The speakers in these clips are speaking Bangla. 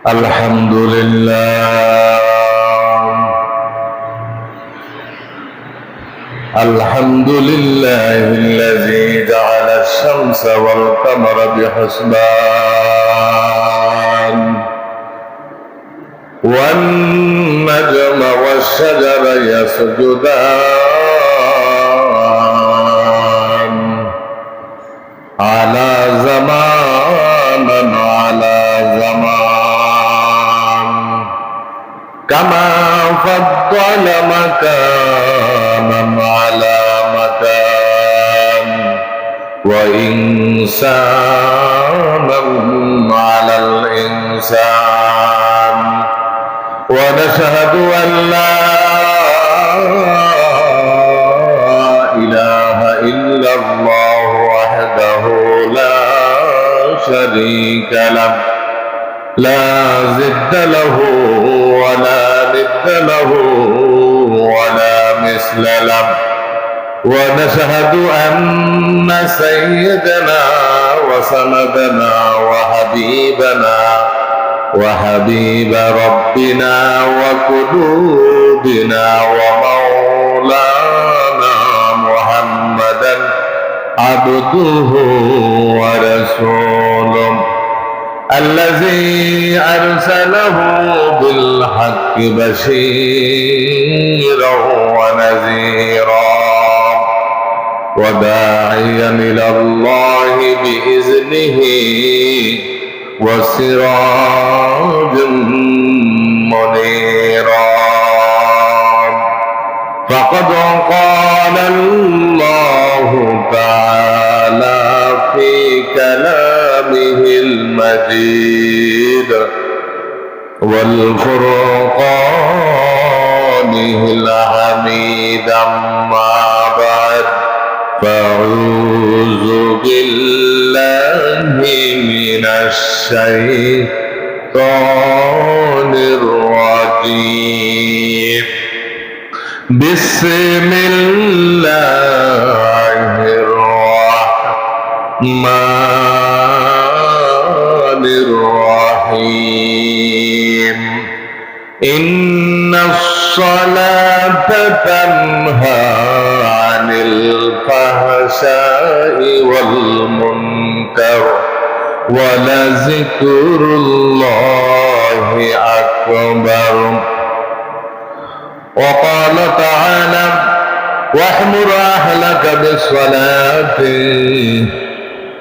الحمد لله الحمد لله الذي جعل الشمس والقمر بحسبان والنجم والشجر يسجدان على زمان كما فضل مكانا على مكان وإنسانا على الإنسان ونشهد أن لا إله إلا الله وحده لا شريك له لا ضد له ولا ند له ولا مثل له ونشهد أن سيدنا وسندنا وحبيب ربنا وقلوبنا ومولانا محمدا عبده ورسوله الذي أرسله بالحق بشيرا ونذيرا وداعيا إلى الله بإذنه وسراجا منيرا فقد قال الله تعالى في كلامه المجيد والفرقانه الحميد أما بعد فأعوذ بالله من الشيطان الرجيم بسم الله الرحمن الرحيم إن الصلاة تنهى عن الفحشاء والمنكر ولذكر الله أكبر وقال تعالى واحمر أهلك بالصلاة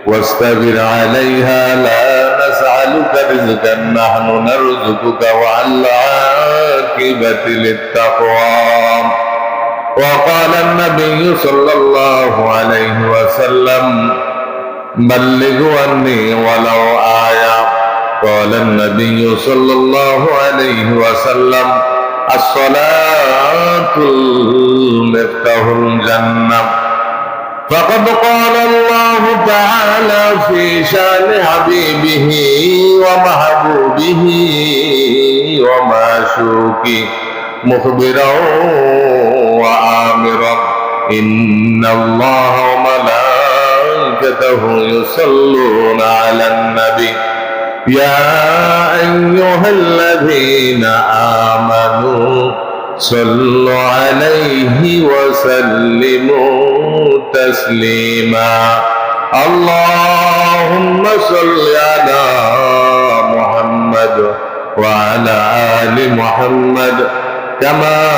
واستبر عليها لا نسألك رزقا نحن نرزقك والعاقبة للتقوى وقال النبي صلى الله عليه وسلم بلغوا عني ولو آية قال النبي صلى الله عليه وسلم الصلاة مفتاح الجنة فقد قال الله تعالى في شان حبيبه ومحبوبه ومعشوقه مخبرا وآمرا إن الله وملائكته يصلون على النبي يا أيها الذين آمنوا صلوا عليه وسلموا تسليما اللهم صل على محمد وعلى آل محمد كما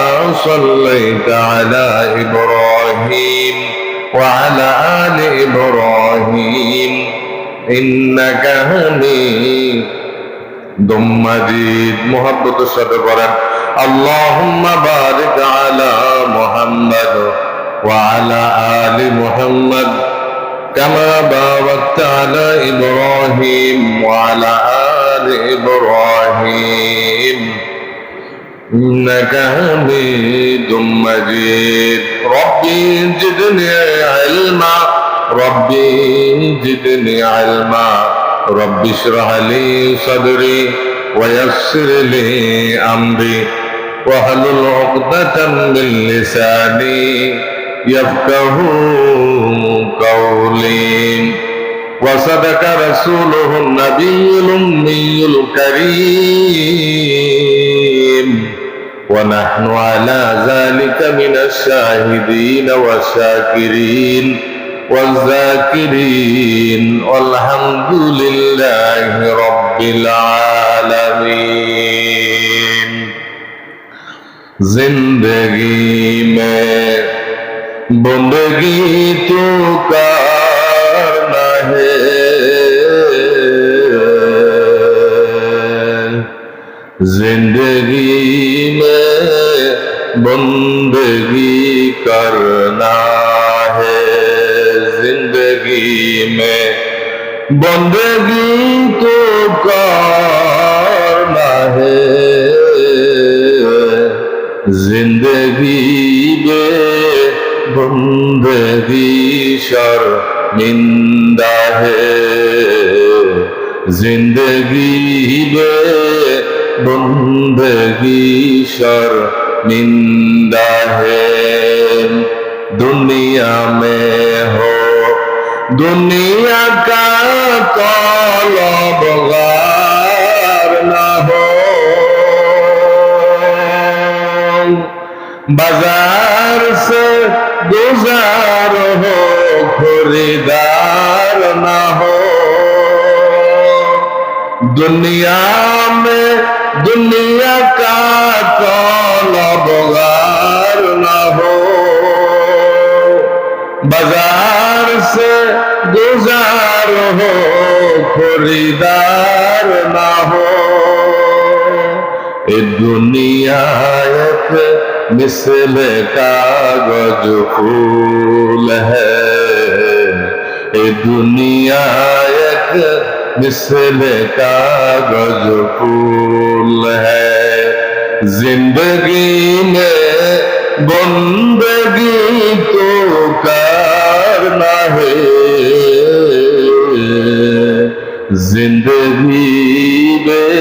صليت على إبراهيم وعلى آل إبراهيم إنك حميد مجيد محبت الصدر اللهم بارك على محمد وعلى آل محمد كما باركت على إبراهيم وعلى آل إبراهيم إنك حميد مجيد ربي زدني علما ربي زدني علما ربي اشرح لي صدري ويسر لي أمري واحلل عقدة من لساني يفقه قولي وصدق رسوله النبي الأمي الكريم ونحن على ذلك من الشاهدين والشاكرين والذاكرين والحمد لله رب العالمين. जिंदगी में बंदगी तो करना है, जिंदगी में बंदगी करना है, जिंदगी में बंदगी तो करना है, जिंदगी में बंदगी शर्मिंदा है, जिंदगी में बंदगी शर्मिंदा है. दुनिया में हो दुनिया का तलबगार ना हो, बाजार से गुजार हो खरीदार ना हो. दुनिया में दुनिया का तलबगार ना हो, बाजार से गुजार हो खरीदार ना हो. ये दुनिया एक मिसल कागज फूल है, ये दुनिया एक मिसल कागज फूल है, जिंदगी में बंदगी तो करना है, जिंदगी में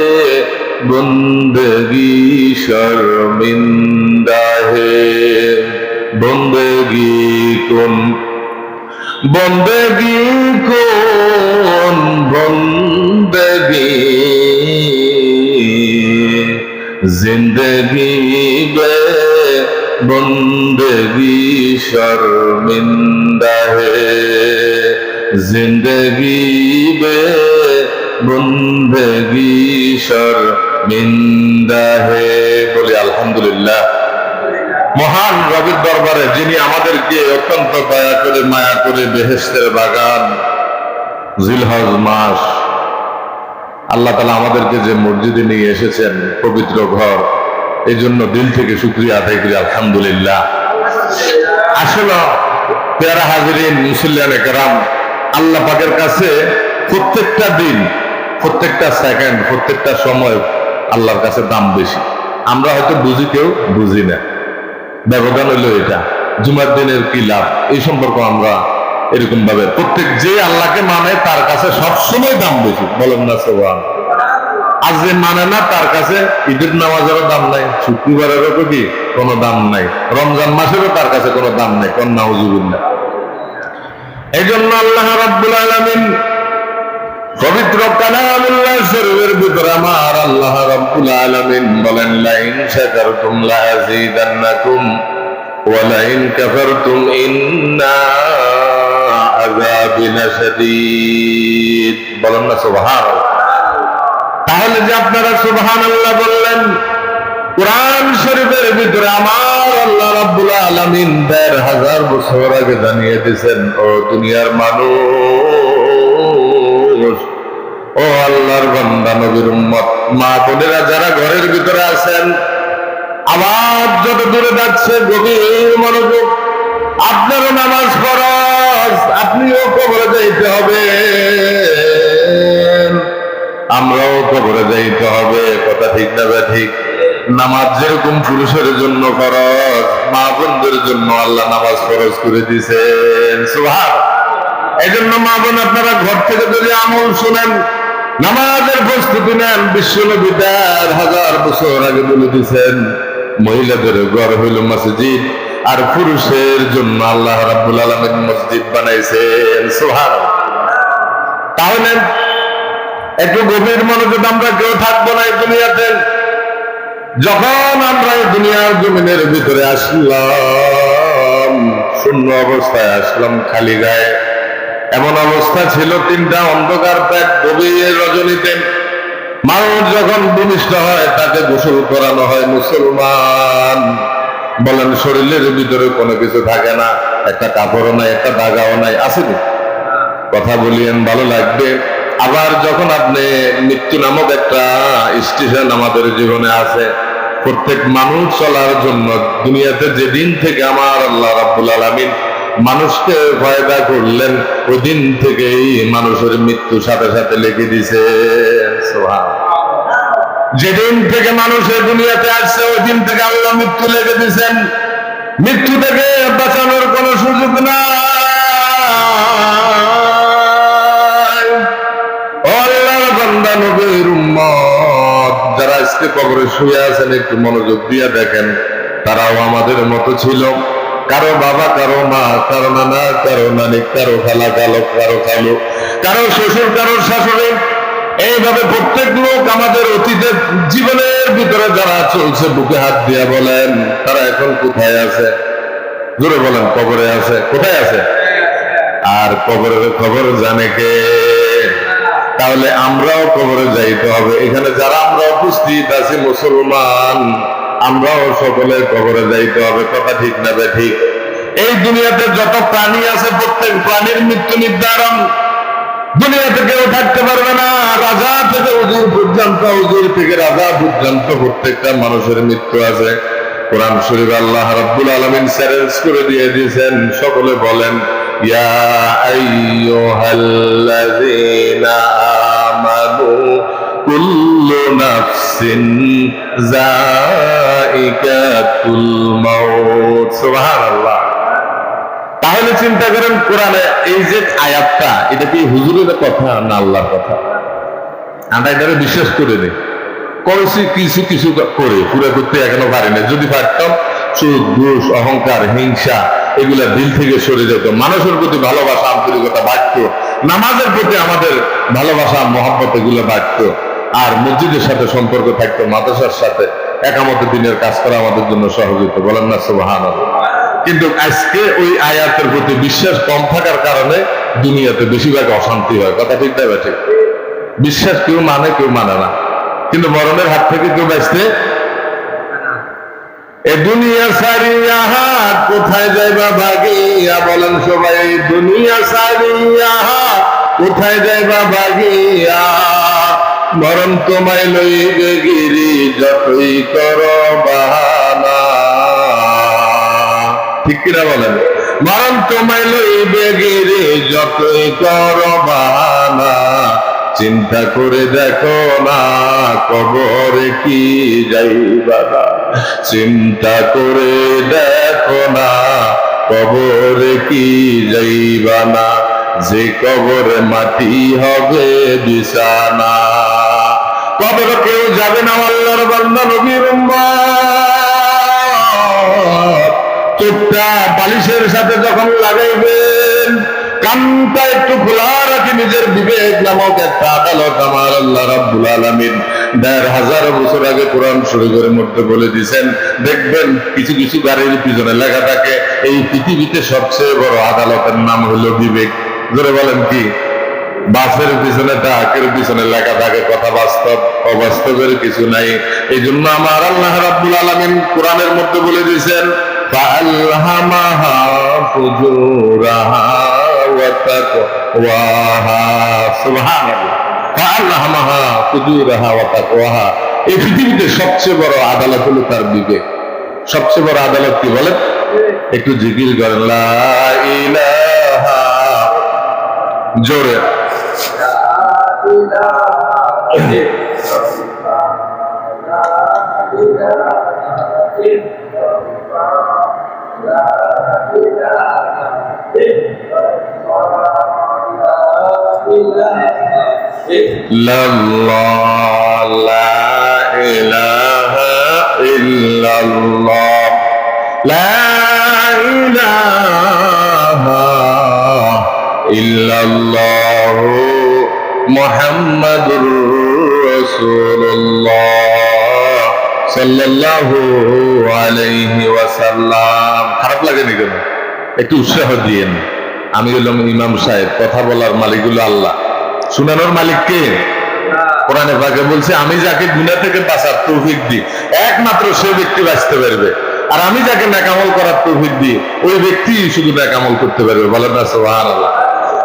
बंदगी शर्मिंदा है. बंदगी कौन बंदगी कौन बंदगी, जिंदगी में बंदगी शर्मिंदा है, जिंदगी में बंदगी शर्मिंदा है. বলি আলহামদুলিল্লাহ. মহান রবের দরবারে যিনি আমাদেরকে অত্যন্ত দয়া করে মায়া করে বেহেশতের বাগান জিলহজ মাস আল্লাহ তাআলা আমাদেরকে যে মসজিদে নিয়ে এসেছেন, পবিত্র ঘর, এই জন্য দিল থেকে শুকরিয়া আদায় করি আলহামদুলিল্লাহ. আসলে প্যারা হাজিরিন মুসল্লিয়ানে কেরাম, আল্লাহ পাকের কাছে প্রত্যেকটা দিন, প্রত্যেকটা সেকেন্ড, প্রত্যেকটা সময় আল্লাহর কাছে দাম বেশি. আমরা হয়তো বুঝি, কেউ বুঝি না. ব্যবধান হইল এটা, জুমার দিনের কি লাভ, এই সম্পর্ক আমরা এরকম ভাবে প্রত্যেক যে আল্লাহকে মানে তার কাছে সবসময় দাম বেশি. বলেন না সুবহান. আর যে মানে না তার কাছে ঈদের নামাজেরও দাম নাই, শুক্রবারেরও কি কোনো দাম নাই, রমজান মাসেরও তার কাছে কোনো দাম নাই. কোন নাউজুবিল্লাহ. এই জন্য আল্লাহ রাব্বুল আলামিন পবিত্র কালামুল্লাহ শরীফের ভিতরে আমার আল্লাহ রাব্বুল আলামিন বলেন, লাইন শাকারতুম লাযীদান্নাকুম ওয়া লাইন কাফারতুম ইন্না আযাবি লাশাদীদ. বলেন না সুবহানাল্লাহ. তাহলে যে আপনারা সুবহানাল্লাহ বললেন, কোরআন শরীফের ভিতরে আমার আল্লাহ রাব্বুল আলামিন ১৫০০ বছর আগে জানিয়ে দিয়েছেন, ও দুনিয়ার মানুষ, ও আল্লাহর বান্দা নবীর উম্মত, মা বোনেরা যারা ঘরের ভিতরে আছেন, আওয়াজ যত দূরে যাচ্ছে গভীর মনোযোগ. আপনারও নামাজ ফরজ, আপনিও কবরে যাইতে হবে, আমরাও কবরে যাইতে হবে. কথা ঠিক না ঠিক? নামাজ যেরকম পুরুষের জন্য ফরজ, মা বোনদের জন্য আল্লাহ নামাজ ফরজ করে দিয়েছেন. সুবহান. এই জন্য মা বোন, আপনারা ঘর থেকে যদি আমল শুনেন, নামাজের প্রস্তুতি নেন, বিশ্বনবী ১৫০০ বছর আগে বলে দিয়েছেন, মহিলাদের ঘর হইল মসজিদ, আর পুরুষের জন্য আল্লাহ রাব্বুল আলামিন মসজিদ বানাইছেন. সুবহানাল্লাহ. তাহলে একটু গভীর মনোযোগ, আমরা কেউ থাকবো না এই দুনিয়াতে। যখন আমরা এই দুনিয়ার জমিনের ভিতরে আসলাম, শূন্য অবস্থায় আসলাম, খালি গায়ে। এমন অবস্থা ছিল, 3টা অন্ধকার পেট, গভীর রজনীতে মানুষ যখন ভূমিষ্ঠ হয় তাকে গোসল করানো হয়। মুসলমান বলেন, শরীরের ভিতরে কোনো কিছু থাকে না, একটা কাপড়ও নাই, একটা দাগাও নাই, আসেনি? কথা বলিয়েন, ভালো লাগবে। আবার যখন আপনি মৃত্যু নামক একটা স্টেশন আমাদের জীবনে আছে, প্রত্যেক মানুষ চলার জন্য দুনিয়াতে যেদিন থেকে আমার আল্লাহ রাব্বুল আলামিন মানুষকে পয়দা করলেন, ওই দিন থেকেই মানুষের মৃত্যু সাথে সাথে লিখে দিছে। যেদিন থেকে মানুষের দুনিয়াতে আসছে ওই দিন থেকে আল্লাহ মৃত্যু লিখে দিয়েছেন। মৃত্যু থেকে বাঁচানোর কোনো সুযোগ না। যারা আজকে কবরে শুয়ে আছেন, একটু মনোযোগ দিয়ে দেখেন, তারাও আমাদের মতো ছিল। কারো বাবা, কারো মা, কারো নানা, কারো নানি, কারো খালা, কারো খালু, কারো শ্বশুর, কারো শাশুড়ি, এইভাবে প্রত্যেক লোক আমাদের অতীতের জীবনের ভিতরে যারা চলছে, বুকে হাত দিয়া বলেন, তারা এখন কোথায় আছে? জোরে বলেন, কবরে আছে। কোথায় আছে? আর কবরের খবর জানে কে? তাহলে আমরাও কবরে যাইতে হবে। এখানে যারা আমরা উপস্থিত আছি মুসলমান, আমরাও সকলে কবরে যাইতে হবে। কথা ঠিক না ঠিক? এই দুনিয়াতে যত প্রাণী আছে, প্রত্যেক প্রাণীর মৃত্যু নির্ধারণ। দুনিয়াতে কেউ থাকতে পারবে না। রাজা থেকে হুজুর পর্যন্ত, হুজুর থেকে রাজা পর্যন্ত প্রত্যেকটা মানুষের মৃত্যু আছে। কোরআন শরীফ আল্লাহ রাব্বুল আলামিন চ্যালেঞ্জ করে দিয়ে দিয়েছেন। সকলে বলেন, ইয়া আইয়ুহাল্লাযীনা আমানু কুল্লু নাফসিন যায়িকাতুল মাউত। সুবহানাল্লাহ। তাহলে চিন্তা করেন, কোরআনে এই যে আয়াতটা, এটা কি হুজুরের কথা না আল্লাহর কথা? আমরা এটা বিশ্বাস করে নিই। করেছি কিছু কিছু করে, পুরো করতে এখনো পারি না। যদি পারতাম, সুদ, ঘুষ, অহংকার, হিংসা এগুলা দিল থেকে সরে যেত। মানুষের প্রতি ভালোবাসা, আন্তরিকতা বাড়তো। নামাজের প্রতি আমাদের ভালোবাসা, মহব্বত এগুলো বাড়তো। আর মসজিদের সাথে সম্পর্ক থাকতো, মাদ্রাসার সাথে। একামতে দিনের কাজ করা আমাদের জন্য সহজ হতো। বলেন না সুবহানাল্লাহ? কিন্তু আজকে ওই আয়াতের প্রতি বিশ্বাস কম থাকার কারণে দুনিয়াতে বেশিরভাগ অশান্তি হয়। কথা ঠিক না ঠিক? বিশ্বাস কেউ মানে, কেউ মানে না। কিন্তু মরণের হাত থেকে কেউ বাঁচতে। এ দুনিয়া সারিয়া হাত কোথায় যাইবা ভাগিয়া? বলেন সবাই, দুনিয়া সারিয়া হাত কোথায় যাইবা ভাগিয়া? মরণ তোমায় লইবে গিরি, যতই করো বাহানা। ঠিক কিনা বলেন? মরণ তোমায় লইবে গিরি, যতই করো বাহানা। চিন্তা করে দেখো না, কবরে কি যাইবা না। চিন্তা করে দেখো না, কবরে কি যাইবা না। যে কবরে মাটি হবে বিছানা। কবরে কেউ যাবে না আল্লাহর বান্দা, নবীর উম্মত। চোখটা বালিশের সাথে যখন লাগাইবেন, কানটা একটু খোলা রাখি, নিজের বিবেক নামক একটা আদালত আমার আল্লাহ রাব্বুল আলামিন ১৫০০ বছর আগে কোরআন শরীফের মধ্যে বলে দিয়েছেন। দেখবেন কিছু কিছু গাড়ির পিছনে লেখা থাকে, এই পৃথিবীতে সবচেয়ে বড় আদালতের নাম হলো বিবেক। ধরে বলেন কি? বাসের পিছনে, ট্রাকের পিছনে লেখা থাকে কথা বাস্তব, অবাস্তবের কিছু নাই। এই জন্য আমার আল্লাহ রাব্বুল আলামিন কোরআনের মধ্যে বলে দিয়েছেন, ফাআলহামাহা ফুজুরাহা ওয়া তাকওয়াহা। সুবহানাল্লাহ। ফাআলহামাহা ফুজুরাহা ওয়া তাকওয়াহা। এই পৃথিবীতে সবচেয়ে বড় আদালত হলো তার বিবেক। সবচেয়ে বড় আদালত কি বলেন? একটু জিকির করেন, লা ইলাহা, জোরে। ইল্লাল্লাহ, লা ইলাহা ইল্লাল্লাহ, লা ইলাহা ইল্লাল্লাহ, মুহাম্মাদুর রাসূলুল্লাহ সাল্লাল্লাহু আলাইহি ওয়াসাল্লাম। খারাপ লাগেনি কেন? একটু উৎসাহ দিয়েন। আমি হলাম ইমাম সাহেব, কথা বলার মালিক হলো আল্লাহ, শুনানোর মালিক কে? কোরআনে পাকে বলছে আমি যাকে গুনাহ থেকে বাঁচার তৌফিক দিই একমাত্র সে ব্যক্তি বাঁচতে পারবে, আর আমি যাকে নেকামল করার তৌফিক দিই ওই ব্যক্তি শুধু নেকামল করতে পারবে। বলেন না সুবহানাল্লাহ।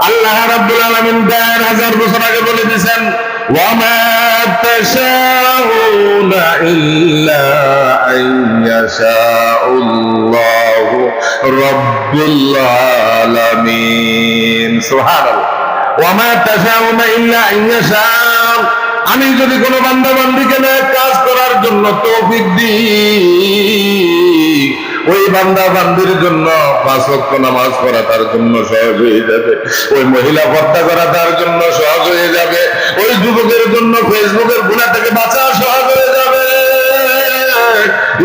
আল্লাহ রাব্বুল আলামিন ১০০০ বছর আগে বলে দিয়েছেন ওয়া মা তাশাউনা ইল্লা আইয়াশাআল্লাহু রাব্বুল আলামিন। সুবহানাল্লাহ। ওয়া মা তাশাউনা ইল্লা আইয়াশা, আমি যদি কোনো বান্দা বান্দিকে নেক কাজ করার জন্য তৌফিক দিই ওই বান্দা বান্দির জন্য ৫ ওয়াক্ত নামাজ পড়া তার জন্য সহজ হয়ে যাবে, ওই মহিলা পর্দা করা তার জন্য সহজ হয়ে যাবে, ওই যুবকের জন্য ফেসবুকের গুনাহ থেকে বাঁচা সহজ হয়ে যাবে,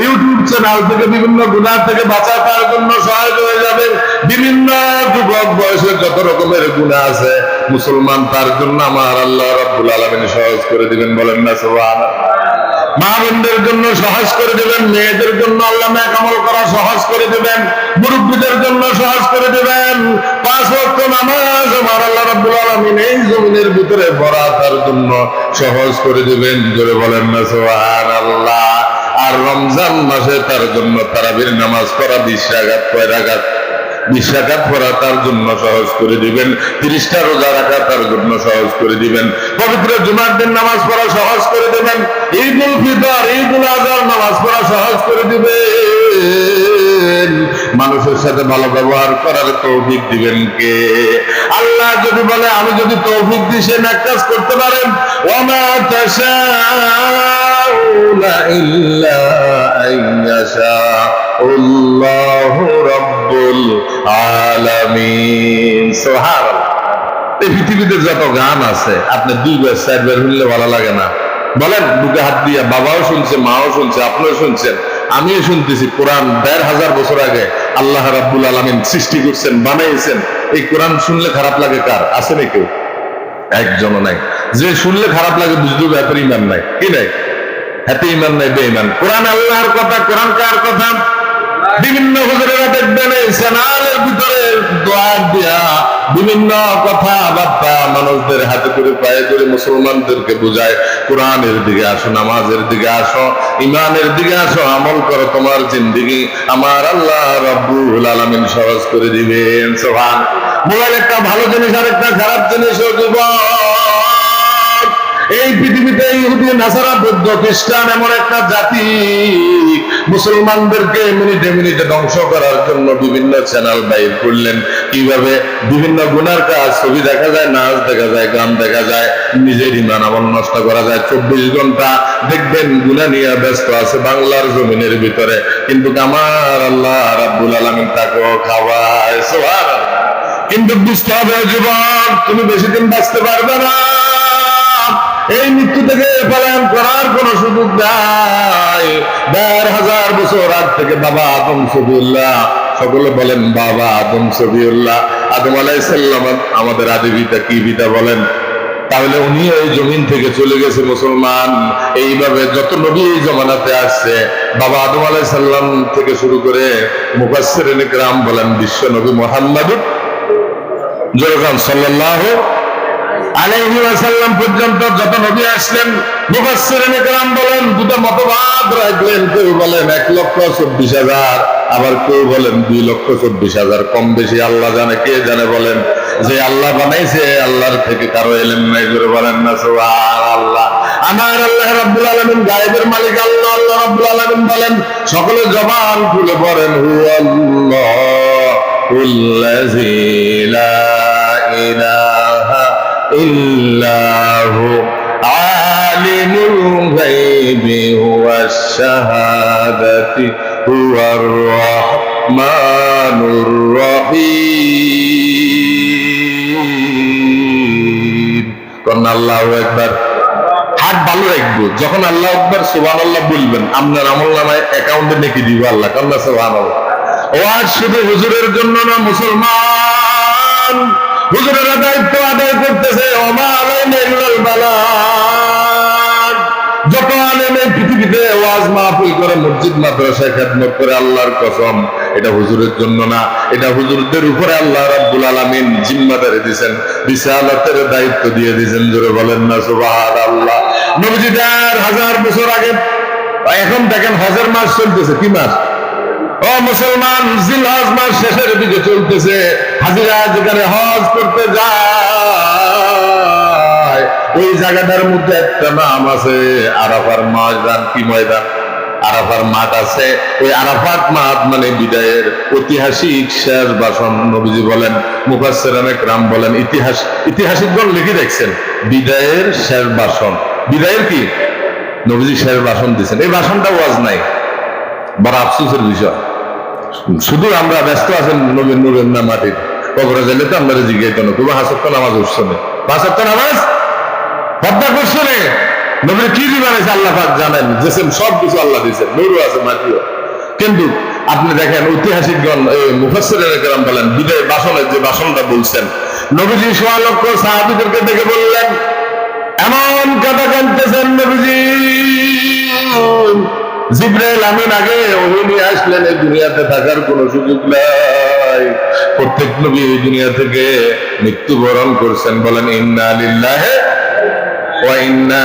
ইউটিউব চ্যানেল থেকে বিভিন্ন গুনাহ থেকে বাঁচা তার জন্য সহজ হয়ে যাবে, বিভিন্ন যুবক বয়সে যত রকমের গুনাহ আছে মুসলমান তার জন্য আমার আল্লাহ রাব্বুল আলামিন সহজ করে দিবেন। বলেন না সুবহানাল্লাহ। মা বোনদের জন্য সহজ করে দিবেন, মেয়েদের জন্য আল্লাহ নেক আমল করা সহজ করে দিবেন, মুরব্বীদের জন্য সহজ করে দিবেন। ৫ ওয়াক্ত নামাজ আমার আল্লাহ রাব্বুল আলামিন এই জমিনের ভিতরে পড়া তার জন্য সহজ করে দিবেন। জোরে বলেন না সুবহানাল্লাহ। আর রমজান মাসে তার জন্য তারাবির নামাজ পড়া ২০ রাকাত, কয় রাকাত? ২০ রাকাত পড়া তার জন্য সহজ করে দিবেন। ৩০টা রোজা রাখা তার জন্য সহজ করে দিবেন। পবিত্র জুমার দিন নামাজ পড়া সহজ করে দিবেন। ঈদুল ফিতর, ঈদুল আজহার নামাজ পড়া সহজ করে দিবেন। মানুষের সাথে ভালো ব্যবহার করার তৌফিক দিবেন কে? আল্লাহ যদি বলে আমি যদি তৌফিক দিই সে নেক কাজ করতে পারেন। ওয়া মা তাশাউনা ইল্লা আইয়াশা আল্লাহু রাব্বুল আলামিন। সুবহানাল্লাহ। এই পৃথিবীতে যত গান আছে আপনি ২ বার ৪ বার শুনলে ভালো লাগে না? বলেন, বুকে হাত দিয়া বাবাও শুনছে, মাও শুনছে, আপনিও শুনছেন, আমিও শুনতেছি। কোরআন ১৫০০ বছর আগে আল্লাহ রাব্বুল আলামিন সৃষ্টি করছেন, বানাইছেন। এই কোরআন শুনলে খারাপ লাগে কার? আছে নাকি কেউ? একজনও নাই। যে শুনলে খারাপ লাগে বুঝলো ব্যাপারে ইমান নাই। কি নাই? হাতে ইমান নাই, বেঈমান। কোরআন আল্লাহর কথা, কোরআন কার কথা? বিভিন্ন হুজুরেরা দেখবেন এই চ্যানেলের ভিতরে দোয়া দিয়া বিভিন্ন কথাবার্তা মানুষদের হাতে করে পায়ে ধরে মুসলমানদেরকে বুঝায় কোরআনের দিকে আসো, নামাজের দিকে আসো, ইমানের দিকে আসো, আমল করো, তোমার জিন্দেগি আমার আল্লাহ রাব্বুল আলামিন সহজ করে দিবেন। সুবহান। মোবাইল একটা ভালো জিনিস আর একটা খারাপ জিনিস। ও যুবক, এই পৃথিবীতে ইহুদি, নাসারা, বৌদ্ধ, খ্রিস্টান এমন একটা জাতি মুসলমানদেরকে মিনিটে মিনিটে ধ্বংস করার জন্য বিভিন্ন চ্যানেল বাইর করলেন। কিভাবে? বিভিন্ন গুনার কাজ, ছবি দেখা যায়, নাচ দেখা যায়, গান দেখা যায়, নিজের ইমান আমল নষ্ট করা যায়। ২৪ ঘন্টা দেখবেন গুনাহ নিয়ে ব্যস্ত আছে বাংলার জমিনের ভিতরে, কিন্তু আমার আল্লাহ রাব্বুল আলামিন তাকেও খাওয়ায়। সুবহানাল্লাহ। কিন্তু বুঝতে হবে যুবক, তুমি বেশি দিন বাঁচতে পারবে না। এই মৃত্যু থেকে পলায়ন করার কোন সুযোগ নাই। ১৫০০ বছর আগ থেকে বাবা আদম সফিউল্লাহ, সকলে বলেন বাবা আদম সফিউল্লাহ, আদম আলাইহিস সালাম আমাদের আদি পিতা। কি পিতা বলেন? তাহলে উনি এই জমিন থেকে চলে গেছে মুসলমান। এইভাবে যত নবী এই জমানাতে আসছে, বাবা আদম আলাইহিস সালাম থেকে শুরু করে মুফাসসিরিন কিরাম বলেন বিশ্ব নবী মুহাম্মদ সাল্লাল্লাহু আলাইহি ওয়াসাল্লাম পর্যন্ত যত নবী আসলেন, মুফাসসিরিন কিরাম বলেন দুটো মতবাদ রাখলেন। কেউ বলেন ১,২৪,০০০, আবার কেউ বলেন ২,২৪,০০০। কম বেশি আল্লাহ জানে, কে জানে? বলেন, যে আল্লাহ বানাইছে আল্লাহর থেকে কারো ইলম নাই। জোরে বলেন না সুবহানাল্লাহ। আমার আল্লাহ রাব্বুল আলামিন গায়েবের মালিক আল্লাহ। আল্লাহ রাব্বুল আলামিন বলেন, সকলে জবান খুলে পড়েন, হুয়াল্লাহুল্লাযী লা ইলাহা ইল্লাহু আলিমুল গায়বি ওয়াশ শাহাদাতি হুয়ার রাহমানুর রহিম। কোন আল্লাহু আকবার। হাত ভালো রাখবো, যখন আল্লাহু আকবার সুবহানাল্লাহ বলবেন আপনার আমলনামায় অ্যাকাউন্টে নেকি দিব আল্লাহ। কান্না সুবহানাল্লাহ। ওয়াজ শুধু হুজুরের জন্য না, মুসলমান হুজুরেরা দায়িত্ব আদায় করতেছে, ওমা আলাইনা ইল্লাল বালাগ। যত আলেম এই পৃথিবীতে ওয়াজ মাহফিল করে, মসজিদ মাদ্রাসায় খেদমত করে, আল্লাহর কসম এটা হুজুরের জন্য না, এটা হুজুরদের উপরে আল্লাহ রাব্বুল আলামিন জিম্মাদারি দিয়েছেন, রিসালাতের দায়িত্ব দিয়ে দিয়েছেন। জোরে বলেন না সুবহানাল্লাহ। নবীজি ১,৫০০ বছর আগে, এখন দেখেন হজের মাস চলতেছে, কি মাস? ও মুসলমান, জিলহজ মাস শেষের দিকে চলতেছে। হাজিরা যেখানে হজ করতে যায়, ওই জায়গাটার মধ্যে একটা নাম আছে, আরাফার ময়দান। কি ময়দান? আরাফার মাঠ আছে। ওই আরাফাত মাঠ মানে বিদায়ের ঐতিহাসিক শেষ ভাষণ। নবীজি বলেন, মুফাসসিরানে কেরাম বলেন, ইতিহাসিকগণ লিখে দেখছেন, বিদায়ের শেষ ভাষণ। বিদায়ের কি? নবীজি শেষ ভাষণ দিচ্ছেন। এই ভাষণটা ওয়াজ নাই, বড় আফসোসের বিষয়। শুধু আমরা ব্যস্ত আছেন নবীর নূরের না মাটির। কবরে গেলে তো আমরা জিজ্ঞাসা না, তবু হাসত্ব নামাজ উঠছে না, হাসত্ব নামাজ পর্দা করছে না। নবীর কি বানাইছে আল্লাহ পাক জানেন, যেসব সব কিছু আল্লাহ দিয়েছেন, নূরও আছে মাটিও। কিন্তু আপনি দেখেন ঐতিহাসিকগণ মুফাসসিরিনে কেরাম বলেন, বিদায় ভাষণের যে ভাষণটা বলছেন, নবীজি সোয়া লক্ষ সাহাবীদেরকে ডেকে বললেন, এমন কথা কাঁদতেছেন নবীজি, জিবরাইল আমিন আগে ওহী নিয়ে আসলেন, এই দুনিয়াতে থাকার কোনো সুযোগ নাই। প্রত্যেক নবী এই দুনিয়া থেকে মৃত্যুবরণ করছেন। বলেন ইন্না লিল্লাহি ওয়া ইন্না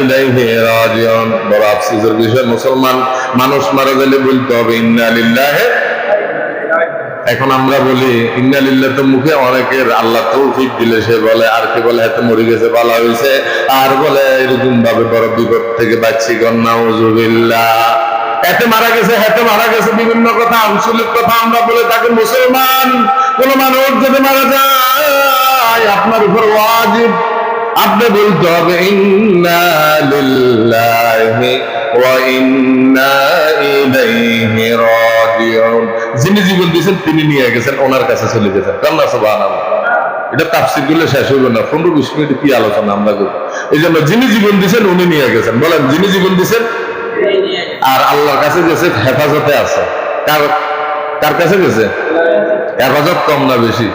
ইলাইহি রাজিউন। বড় আফসোসের বিষয়, মুসলমান মানুষ মারা গেলে বলতে হবে ইন্না লিল্লাহি। এখন আমরা বলি ইন্না লিল্লাহ, তো মুখে অনেকের আল্লাহ তৌফিক দিলে সে বলে, আর কি বলে, হাতে মরে গেছে, ভালো হয়েছে, আর বলে এরকম ভাবে বড় বিপদ থেকে বাঁচছি, নাউযুবিল্লাহ। এতে মারা গেছে, হাতে মারা গেছে, বিভিন্ন কথা, আঞ্চলিক কথা আমরা বলে থাকি। মুসলমান কোন মানুষ যদি মারা যায়, আপনার উপর ওয়াজিব, আপনি বলতে হবে ইন্না লিল্লাহি ওয়া ইন্না ইলাইহি রাজিউন। যিনি জীবন দিয়েছেন তিনি নিয়ে গেছেন, ওনার কাছে চলে গেছেন। কান্না সুবহানাল্লাহ। এটা তাফসীর গুলো শেষ হইবে না, 15-20 মিনিট কি আলোচনা আমরা করি। এই জন্য যিনি জীবন দিয়েছেন উনি নিয়ে গেছেন। বলেন যিনি জীবন দিয়েছেন, আর আল্লাহর কাছে গেছে, হেফাজতে আছে। কার কার কাছে গেছে? হেফাজত কম না বেশি?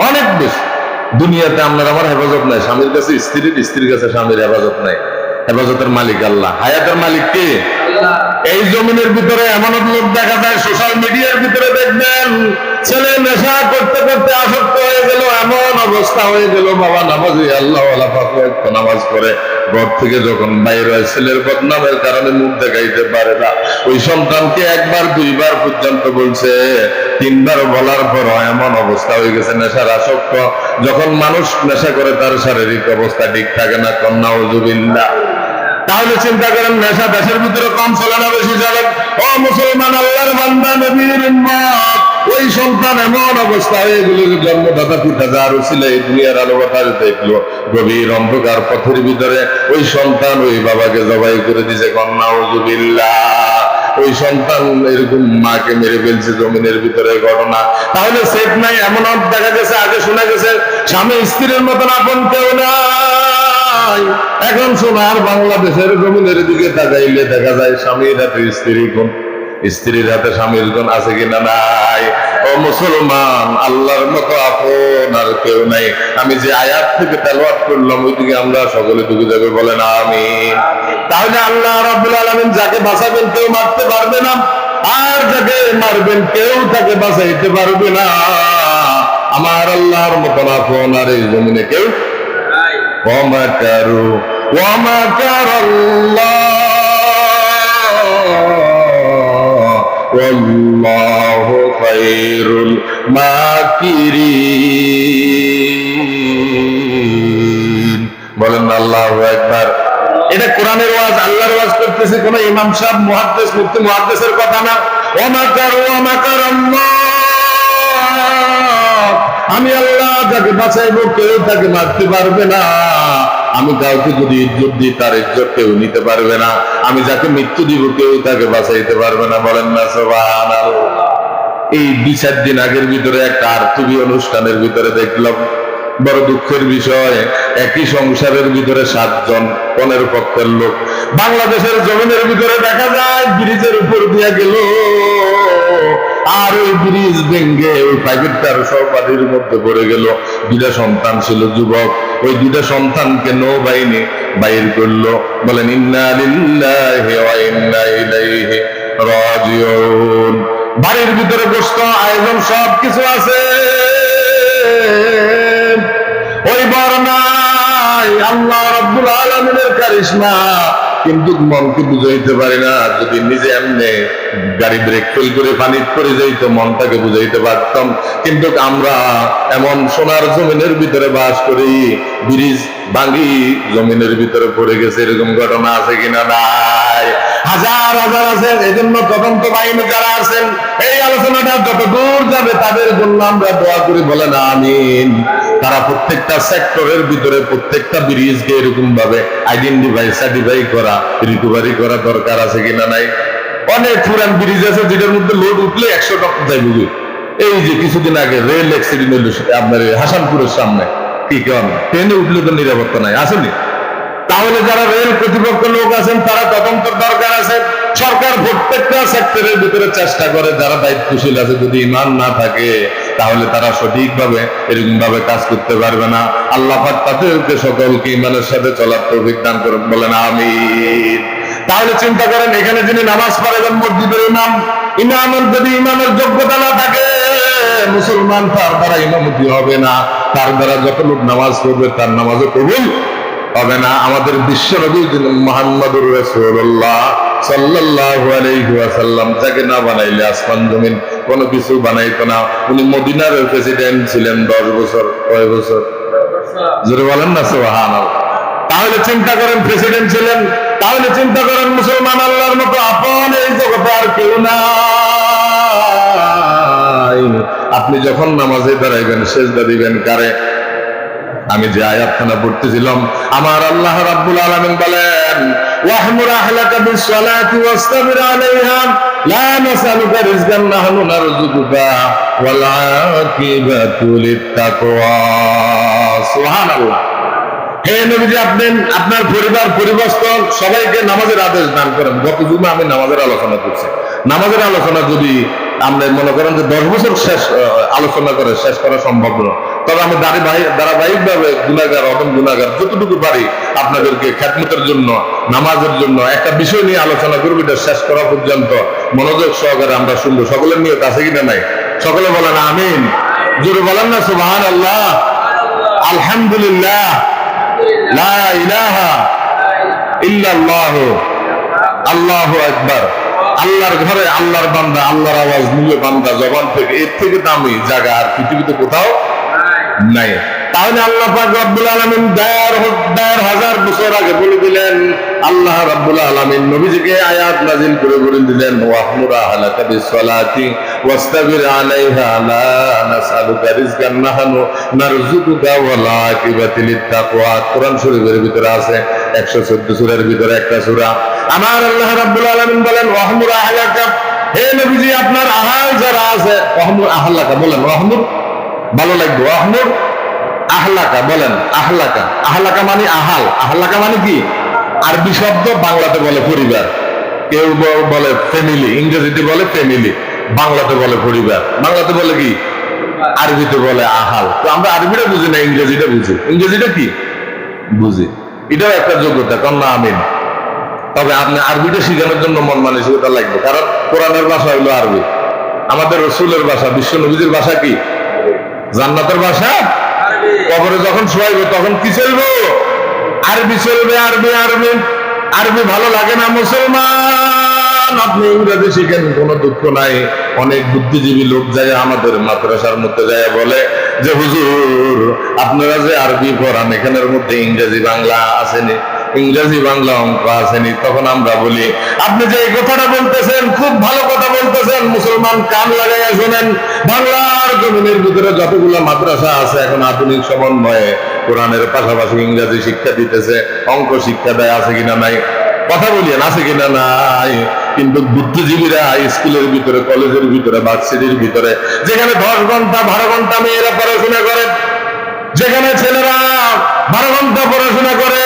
অনেক বেশি। দুনিয়াতে আপনার আমার হেফাজত নাই, স্বামীর কাছে স্ত্রীর, স্ত্রীর কাছে স্বামীর হেফাজত নাই। হেফাজতের মালিক আল্লাহ, হায়াতের মালিক কে? এই জমিনের ভিতরে এমন লোক দেখা যায়, সোশ্যাল মিডিয়ার ভিতরে দেখবেন, ছেলে নেশা করতে করতে আসক্ত হয়ে গেল, এমন অবস্থা হয়ে গেল, বাবা নামাজি, আল্লাহ নামাজ করে ঘর থেকে যখন বাইরে হয়, ছেলের বদনামের কারণে মুখ দেখাইতে পারে না। ওই সন্তানকে একবার দুইবার পর্যন্ত বলছে, 3বার বলার পর এমন অবস্থা হয়ে গেছে নেশার আসক্ত। যখন মানুষ নেশা করে তার শারীরিক অবস্থা ঠিক থাকে না, নাউযুবিল্লাহ। তাহলে চিন্তা করেন, নেশা দেশের ভিতরে কম চলে না বেশি চলে? ও মুসলমান, আল্লাহর বান্দা, নবীর উম্মত, ওই সন্তান এমন অবস্থা হয়ে গেল যে জন্মদাতা পিতা যার উছিলা এই দুনিয়ার আলো বাতাস দেখলো, গভীর অন্ধকার পথের ভিতরে ওই সন্তান ওই বাবাকে জবাই করে দিয়েছে, নাউযুবিল্লাহ। ওই সন্তান এরকম মাকে মেরে ফেলছে জমিনের ভিতরে ঘটনা। তাহলে সেফ নাই? এমন দেখা গেছে, আগে শোনা গেছে স্বামী স্ত্রীর মতন আপন কেউ নাই। এখন সোনার বাংলাদেশের জমিনের দিকে তাকাইলে দেখা যায় স্বামীর হাতে স্ত্রী গুণ, স্ত্রীর হাতে স্বামীর গুণ আছে কিনা? নাই। ও মুসলমান, আল্লাহর মতো আপন আর কেউ নাই। আমি যে আয়াত থেকে তেলাওয়াত করলাম, ওইদিকে আমরা সকলে ঢুকে যাবে, বলেন আমিন। তাহলে আল্লাহ রাব্বুল আলামিন যাকে বাঁচাবেন কেউ মারতে পারবে না, আর যাকে মারবেন কেউ তাকে বাঁচাইতে পারবে না। আমার আল্লাহর মতো আপন আর এই জমিনে কেউ। ওয়ামাকারু ওয়ামাকারাল্লাহ ওয়াল্লাহু খায়রুল মাকিরিন। বলেন আল্লাহু আকবার। এটা কোরআনের ওয়াজ, আল্লাহর ওয়াজ করতেছে, কোন ইমাম সাহেব, মুহাদ্দিস, মুফতি, মুহাদ্দিসের কথা না। ওয়ামাকারু ওয়ামাকারাল্লাহ, আমি আল্লাহ যাকে বাঁচাইবো কেউ তাকে মারতে পারবে না। আমি কাউকে যদি ইজ্জত দিই তার ইজ্জত কেউ নিতে পারবে না। আমি যাকে মৃত্যু দিব কেউ তাকে বাঁচাইতে পারবে না। বলেন না সুবহানাল্লাহ। এই 2-4 দিন আগের ভিতরে একটা আরতুবি অনুষ্ঠানের ভিতরে দেখলাম, বড় দুঃখের বিষয়, একই সংসারের ভিতরে 7 জন কনের পক্ষের লোক। বাংলাদেশের জমিনের ভিতরে দেখা যায় ব্রিজের উপর দিয়ে গেল, আর ওই ব্রিজ ভেঙ্গে ওই প্রাইভেটটার সব বাড়ির মধ্যে পড়ে গেল। দুইটা সন্তান ছিল, যুবক। ওই দুইটা সন্তানকে নৌবাহিনী বাইর করলো। বলেন ইন্না লিল্লাহি ওয়া ইন্না ইলাইহি রাজিউন। বাড়ির ভিতরে গোশত আয়োজন সব কিছু আছে, ওই বর্ণায় আল্লাহ রাব্বুল আলামিনের কারিশমা, কিন্তু মনকে বুঝাইতে পারি না। যদি নিজে এমনি গাড়ি ব্রেক ফেল করে পানি করে যাইতো, মনটাকে বুঝাইতে পারতাম। কিন্তু আমরা এমন সোনার জমিনের ভিতরে বাস করি, ব্রিজ ভাঙি জমিনের ভিতরে পড়ে গেছে, এরকম ঘটনা আছে কিনা? নাই, হাজার হাজার আছেন। এই জন্য তদন্ত বাহিনী যারা আছেন, এই আলোচনাটা যত দূর যাবে তাদের জন্য আমরা দোয়া করি, বলেন আমিন। তারা প্রত্যেকটা সেক্টরের ভিতরে প্রত্যেকটা ব্রিজকে এরকম ভাবে আইডেন্টিফাই সার্টিফাই করা, রিকভারি করা দরকার আছে কিনা? নাই। অনেক পুরান ব্রিজ আছে যেটার মধ্যে লোড উঠলে 100 টাকা যায় বুঝি। এই যে কিছুদিন আগে রেল অ্যাক্সিডেন্ট হইল আপনার হাসানপুরের সামনে, কি কেন ট্রেনে উঠলে তো নিরাপত্তা নাই, আসেনি? তাহলে যারা রেল কর্তৃপক্ষ লোক আছেন তারা তদন্তের দরকার আছে। সরকার প্রত্যেকটা সেক্টরের ভিতরে চেষ্টা করে, যারা দায়িত্বশীল আছে যদি ঈমান না থাকে তাহলে তারা সঠিকভাবে এরকম ভাবে কাজ করতে পারবে না। আল্লাহ পাক তাদেরকে সকলকে ঈমানের সাথে চলার তৌফিক দান করুন, বলেন আমিন। তাহলে চিন্তা করেন, এখানে যিনি নামাজ পড়াবেন মসজিদের ইমাম, ইমামের যদি ইমামের যোগ্যতা না থাকে, মুসলমান তার দ্বারা ইমামতি হবে না। তার দ্বারা যত লোক নামাজ পড়বে তার নামাজও কবুল হবে না। আমাদের বিশ্ব নবী মুহাম্মদুর রাসূলুল্লাহ সাল্লাল্লাহু আলাইহি ওয়াসাল্লাম, যাকে না বানাইলে আসমান জমিন কোনো কিছু বানাইতো না। উনি মদিনার প্রেসিডেন্ট ছিলেন 10 বছর। কয় বছর? জোরে বলেন না সুবহানাল্লাহ। তাহলে চিন্তা করেন, প্রেসিডেন্ট ছিলেন। তাহলে চিন্তা করেন, মুসলমান আল্লাহর মতো আপন এই জগতে আর কেউ নাই। আপনি যখন নামাজে দাঁড়াইবেন সেজদা দিবেন কারে? আমি যে আয়াতখানা পড়তেছিলাম, আমার আল্লাহ রাব্বুল আলামিন বলেন, ওয়াহমুর আহলাকা বিসসালাতি ওয়াসতাবির আলাইহা লা নাসালুকা রিজকান নাহনু নারযুকুকা ওয়াল আকিবাতু লিত্তাকওয়া। সুবহানাল্লাহ। হে নবীজি, আপনি আপনার পরিবার পরিবর্তন সবাইকে নামাজের আদেশ দান করেন। গত জুমে আমি নামাজের আলোচনা করছি। নামাজের আলোচনা যদি আপনি মনে করেন যে 10 বছর শেষ আলোচনা করে শেষ করা সম্ভব না, তবে আমি ধারাবাহিক ভাবে গুনাহগার অদম গুনাহগার যতটুকু পারি আপনাদেরকে খেদমতের জন্য, নামাজের জন্য একটা বিষয় নিয়ে আলোচনা করবো। এটা শেষ করা পর্যন্ত মনোযোগ সহকারে আমরা শুনবো। সকলের নিয়ত আছে কিনা? নাই। সকলে বলেন আমিন। জোরে বলেন না সুবহানাল্লাহ, আলহামদুলিল্লাহ, লা ইলাহা ইল্লাল্লাহ, আল্লাহু আকবার। আল্লাহর ঘরে আল্লাহর বান্দা, আল্লাহর আওয়াজ নিয়ে বান্দা জবান থেকে, এর থেকে দামি জায়গা আর পৃথিবীতে কোথাও নাই। তাহলে আল্লাহ পাক রব্বুল আলামিন 1000 বছর আগে বলে দিলেন, আল্লাহ রাব্বুল আলামিন নবীজিকে আয়াত নাযিল করে বলে দিলেন, ওয়াহমুর আহলাকা বিসসালাতি ওয়াসতাবির আলাইহা লা নাসআলুকা রিজকান নাহনু নারযুকুকা ওয়াল আকিবাতু লিত্তাকওয়া। কোরআন শরীফের ভিতরে আছে 114 সূরার ভিতরে একটা সূরা। আমার আল্লাহ রাব্বুল আলামিন বলেন, ওয়াহমুর আহলাকা, হে নবীজি আপনার আহাল যারা আছে, ওয়াহমুর আহলাকা বলেন। ওয়াহমুর ভালো লাগবে, ওয়াহমুর আহলাকা বলেন। আহলাকা, আহলাকা মানে আহাল। আহলাকা মানে কি? আরবি শব্দ, বাংলাতে বলে পরিবার। কেউ বলে ফ্যামিলি, ইংরেজিতে বলে ফ্যামিলি, বাংলাতে বলে পরিবার। বাংলাতে বলে কি? আরবিতে বলে আহাল। তো আমরা আরবিটা বুঝি না, ইংরেজিটা বুঝি। ইংরেজিটা কি বুঝি, এটাও একটা যোগ্যতা, কন্যা আমিন। তবে আপনি আরবিটা শিখানোর জন্য মন মানসিকতা লাগবে, কারণ কোরআনের ভাষা হইলো আরবি। আমাদের রাসূলের ভাষা, বিশ্ব নবীর ভাষা কি? জান্নাতের ভাষা। কবরে যখন শোয়াইব তখন কি চলবো? আরবি চলবে, আরবি। আরবি আরবি ভালো লাগে না মুসলমান, আপনি ইংরেজি শিখেন, কোনো দুঃখ নাই। অনেক বুদ্ধিজীবী লোক যায় আমাদের মাদ্রাসার মধ্যে যায় বলে যে হুজুর আপনারা যে আরবি পড়ান এখানের মধ্যে ইংরেজি বাংলা আসেনি, ইংরেজি বাংলা অঙ্ক আসেনি। তখন আমরা বলি, আপনি যে এই কথাটা বলতেছেন খুব ভালো কথা বলতেছেন, মুসলমান কান লাগাইয়া শোনেন। বাংলার জমিনের ভিতরে যতগুলো মাদ্রাসা আছে এখন আধুনিক সমন্বয়ে কোরআনের পাশাপাশি ইংরেজি শিক্ষা দিতেছে, অঙ্ক শিক্ষা দেয়, আছে কিনা নাই? কথা বলিয়েন, আছে কিনা নাই? কিন্তু বুদ্ধিজীবীরা স্কুলের ভিতরে, কলেজের ভিতরে, ভার্সিটির ভিতরে, যেখানে 10 ঘন্টা 12 ঘন্টা মেয়েরা পড়াশোনা করে, যেখানে ছেলেরা 12 ঘন্টা পড়াশোনা করে,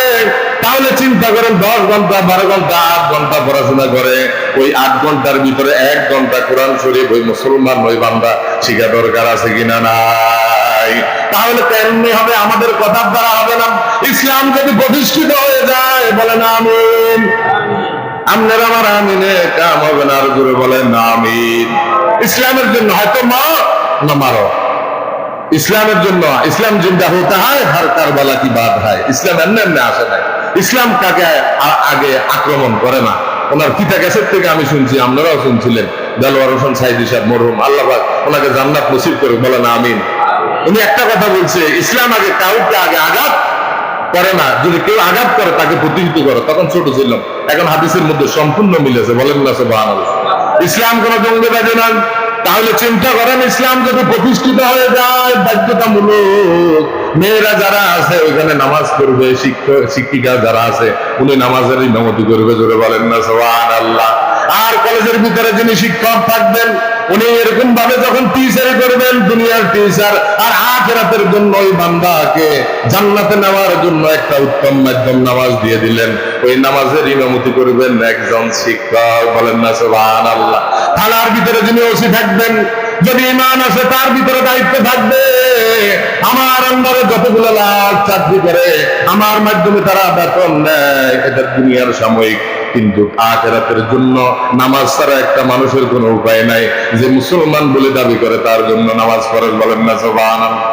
তাহলে চিন্তা করেন 10 ঘন্টা 12 ঘন্টা 8 ঘন্টা পড়াশোনা করে, ওই 8 ঘন্টার ভিতরে 1 ঘন্টা কোরআন শরীফ ওই মুসলমান ওই বান্দা শিখা দরকার আছে কিনা নাই? তাহলে তেমনি হবে, আমাদের কথার দ্বারা হবে না। ইসলাম যদি প্রতিষ্ঠিত হয়ে যায়, বলেন আমিন। আপনার আমার আমিনে কাম হবে না, আর জোরে বলেন আমিন। ইসলামের জন্য হয়তো না মারো, ইসলামের জন্য। ইসলাম জিন্দা হতে হয়, হর কারবালা কি বাদ হয়। ইসলাম এমনি এমনি আসে না। ইসলাম কাকে আগে আক্রমণ করে না। ওনার পিতা ক্যাসেট থেকে আমি শুনছি, আপনারাও শুনছিলেন, দেলোয়ার হোসেন সাইদি সাহেব মরহুম, আল্লাহ পাক ওনাকে জান্নাত নসিব করে, বলেন আমিন। উনি একটা কথা বলছে, ইসলাম আগে কাউকে আগে আঘাত করে না, যদি কেউ আঘাত করে তাকে প্রতিহিত করে। তখন ছোট ছিলাম, এখন হাদিসের মধ্যে সম্পূর্ণ মিলেছে, বলেন না সুবহানাল্লাহ। ইসলাম কোন জঙ্গিবাদী নয়। তাহলে চিন্তা করেন, ইসলাম যদি প্রতিষ্ঠিত হয়ে যায় বাধ্যতামূলক, মেয়েরা যারা আছে ওইখানে নামাজ পড়বে, শিক্ষিকা যারা আছে উনি নামাজের ইমামতি করবে, জোরে বলেন না সুবহানাল্লাহ। আর কলেজের ভিতরে যিনি শিক্ষক থাকবেন উনি এরকম ভাবে যখন টিচারি করবেন, দুনিয়ার টিচার আর আখিরাতের জন্য ওই বান্দাকে জান্নাতে নেওয়ার জন্য একটা উত্তম মাধ্যম নামাজ দিয়ে দিলেন। ওই নামাজের ইমামতি করবেন একজন শিক্ষক, বলেন না সুবহানাল্লাহ। থানার ভিতরে যিনি ওসি থাকবেন, যদি ইমান আছে তার ভিতরে দায়িত্ব থাকবে, আমার আন্ডারে যতগুলো লাখ চাকরি করে আমার মাধ্যমে তারা বেতন নেয়, এটা দুনিয়ার সাময়িক। কিন্তু আখিরাতের জন্য নামাজ ছাড়া একটা মানুষের কোনো উপায় নাই। যে মুসলমান বলে দাবি করে তার জন্য নামাজ ফরজ, বলেন না সুবহানাল্লাহ।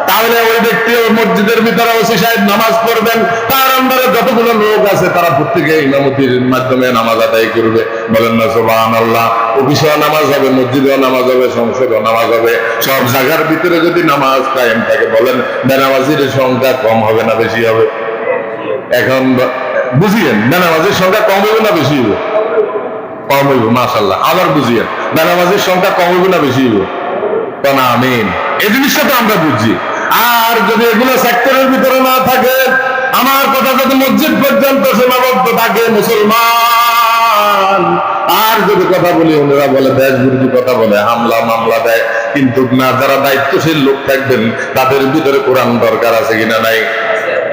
তাহলে ওই ব্যক্তি মসজিদের ভিতরে ওসি সাহেব নামাজ পড়বেন, তার আন্ডারে যতগুলো লোক আছে তারা প্রত্যেকে ইমামতির মাধ্যমে নামাজ আদায় করবে, বলেন না সুবহানাল্লাহ। অফিসেও নামাজ হবে, মসজিদেও নামাজ হবে, সংসদেও নামাজ হবে। সব জায়গার ভিতরে যদি নামাজ কায়েম থাকে, বলেন বেনামাজির সংখ্যা কম হবে না বেশি হবে? এখন বুঝিয়েন, বেনামাজির সংখ্যা কম হবে না বেশি হবে? কম হইব, মাশাআল্লাহ। আবার বুঝিয়েন, বেনামাজির সংখ্যা কম হইব না বেশি হইব? না আমিন। এই জিনিসটা তো আমরা বুঝছি। আর যদি এগুলো সেক্টরের ভিতরে না থাকে, আমার কথা যদি মসজিদ পর্যন্ত সীমাবদ্ধ থাকে, মুসলমান আর যদি কথা বলি ওনারা বলে দেশ বিরোধী কথা বলে, হামলা মামলা দেয়। কিন্তু না, যারা দায়িত্বশীল লোক থাকবেন তাদের ভিতরে কোরআন দরকার আছে কিনা নাই,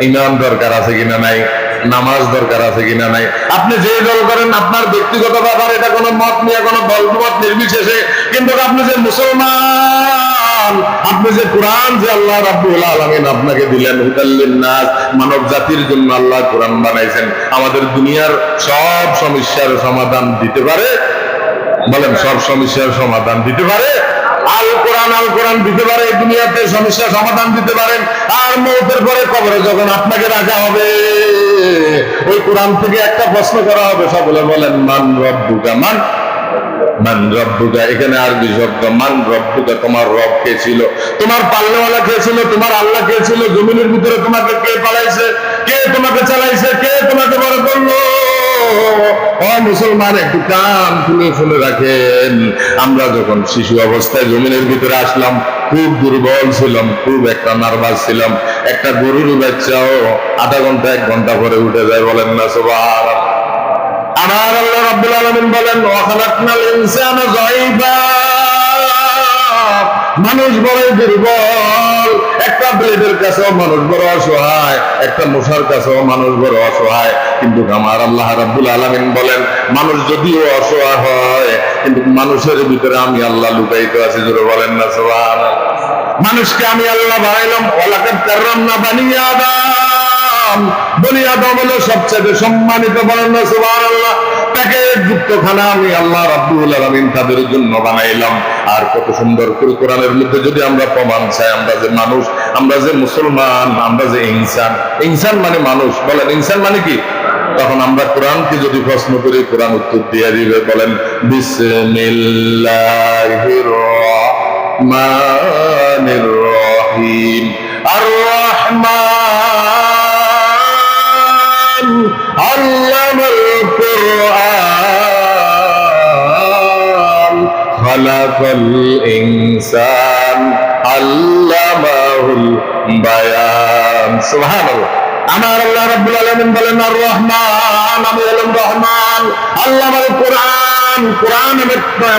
ইমান দরকার আছে কিনা নাই, নামাজ দরকার আছে কিনা নাই। আপনি যে দল করেন আপনার ব্যক্তিগত ব্যাপার, এটা কোনো মত নিয়ে কোনো দলমত নির্বিশেষে, কিন্তু আপনি যে মুসলমান, আপনি যে কোরআন যে আল্লাহ রাব্বুল আলামিন আপনাকে দিলেন হুদাল লিন্নাস, মানব জাতির জন্য আল্লাহ কোরআন বানাইছেন, আমাদের দুনিয়ার সব সমস্যার সমাধান দিতে পারে, বলেন সব সমস্যার সমাধান দিতে পারে। আল কোরআন দিতে পারে, এই দুনিয়াতে সমস্যার সমাধান দিতে পারেন। আর মৌতের পরে কবরে যখন আপনাকে রাখা হবে, ওই কোরআন থেকে একটা প্রশ্ন করা হবে, সকলে বলেন মান রব্বুকা, মান রব্বুকা। এখানে আরবি শব্দ মান রব্বুকা, তোমার রব কে ছিল, তোমার পালনেওয়ালা কে ছিল, তোমার আল্লাহ কে ছিল, জমিনের ভিতরে তোমাকে কে পালাইছে, কে তোমাকে চালাইছে, কে তোমাকে বড় করলো। ও মুসলমান, একটু কান খুলে শুনে রাখেন। আমরা যখন শিশু অবস্থায় জমিনের ভিতরে আসলাম, খুব দুর্বল ছিলাম, খুব একটা নার্ভাস ছিলাম। একটা গরুর বাচ্চাও আধা ঘন্টা 1 ঘন্টা পরে উঠে যায়, বলেন না সুবহানাল্লাহ। আমার আল্লাহ রাব্বুল আলামিন বলেন ওয়া খালাকনাল ইনসানা যায়ীফা, মানুষ বড় দুর্বল। একটা ব্লেডের কাছেও মানুষ বড় অসহায়, একটা মশার কাছেও মানুষ বড় অসহায়। কিন্তু আমার আল্লাহ রাব্বুল আলামিন বলেন মানুষ যদিও অসহায় হয়, কিন্তু মানুষের ভিতরে আমি আল্লাহ লুকায়িত আছি, জোরে বলেন না সুবহানাল্লাহ। মানুষকে আমি আল্লাহ বানাইলাম, ওয়ালাকাদ কাররামনা বানি আদম। বনি আদম হলো সবচেয়ে সম্মানিত, বলেন না সুবহানাল্লাহ। তাকে যুক্তখানা আমি আল্লাহ রাব্বুল আলামিন তাদের জন্য বানাইলাম। আর কত সুন্দর করে কোরআনের মধ্যে যদি আমরা প্রমাণ চাই, আমরা যে মানুষ, আমরা যে মুসলমান, আমরা যে ইনসান। ইনসান মানে মানুষ, বলেন ইনসান মানে কি? তখন আমরা কোরআনকে যদি প্রশ্ন করি, কোরআন উত্তর দিয়ে দিবে, বলেন বিসমিল্লাহির রহমানির রহিম। আর রহমান আল্লামাল কুরআন খালাকাল ইনসান আল্লামাহুল বায়ান। সুবহানাল্লাহ। আমার আল্লাহ রাব্বুল আলামিন বলেন আর রহমান, আমি হলাম রহমান, আল্লামাল কুরআন। কোরআন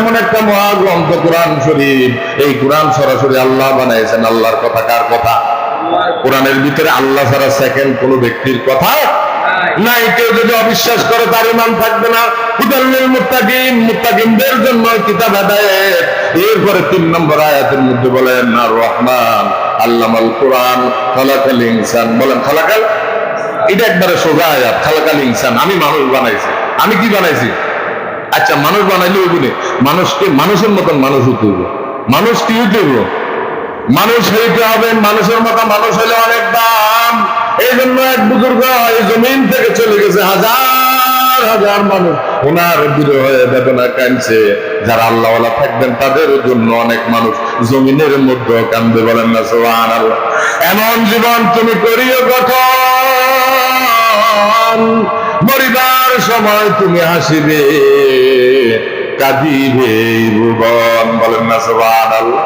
এমন একটা মহাগ্রন্থ, কোরআন শরীফ। এই কোরআন সরাসরি আল্লাহ বানাইছেন। আল্লাহর কথা কার কথা? কোরআনের ভিতরে আল্লাহ ছাড়া সেকেন্ড কোন ব্যক্তির কথা নাই। কেউ যদি অবিশ্বাস করে তার ঈমান থাকবে না। হুদাল লিল মুত্তাকিন, মুত্তাকিনদের জন্য কিতাব হেদায়েত। এরপরে 3 নম্বর আয়াতের মধ্যে বলেন আর রহমান আল্লামাল কোরআন খালাকাল ইনসান। বলেন খালাকাল, এটা একবারে সোজা আয়াত। খালাকাল ইনসান, আমি মানুষ বানাইছি। আমি কি বানাইছি? আচ্ছা, মানুষ বানাইলে ওই গুণে মানুষকে মানুষের মতন মানুষ হতে হবে। মানুষ কি হতে হবে? মানুষ হইতে হবে। মানুষের মতো মানুষ হলে অনেক দাম। এই জন্য এক বুজুর্গ এই জমিন থেকে চলে গেছে, হাজার হাজার মানুষ ওনার বিরহে বেদনা কাঁদছে। যারা আল্লাহওয়ালা থাকবেন তাদের জন্য অনেক মানুষ জমিনের মধ্যে কান্দে। বলেন না সুবহানাল্লাহ। এমন জীবন তুমি করিও গঠন, মরিবার সময় তুমি হাসিবে কাঁদিবে ভুবন। বলেন না সুবহানাল্লাহ।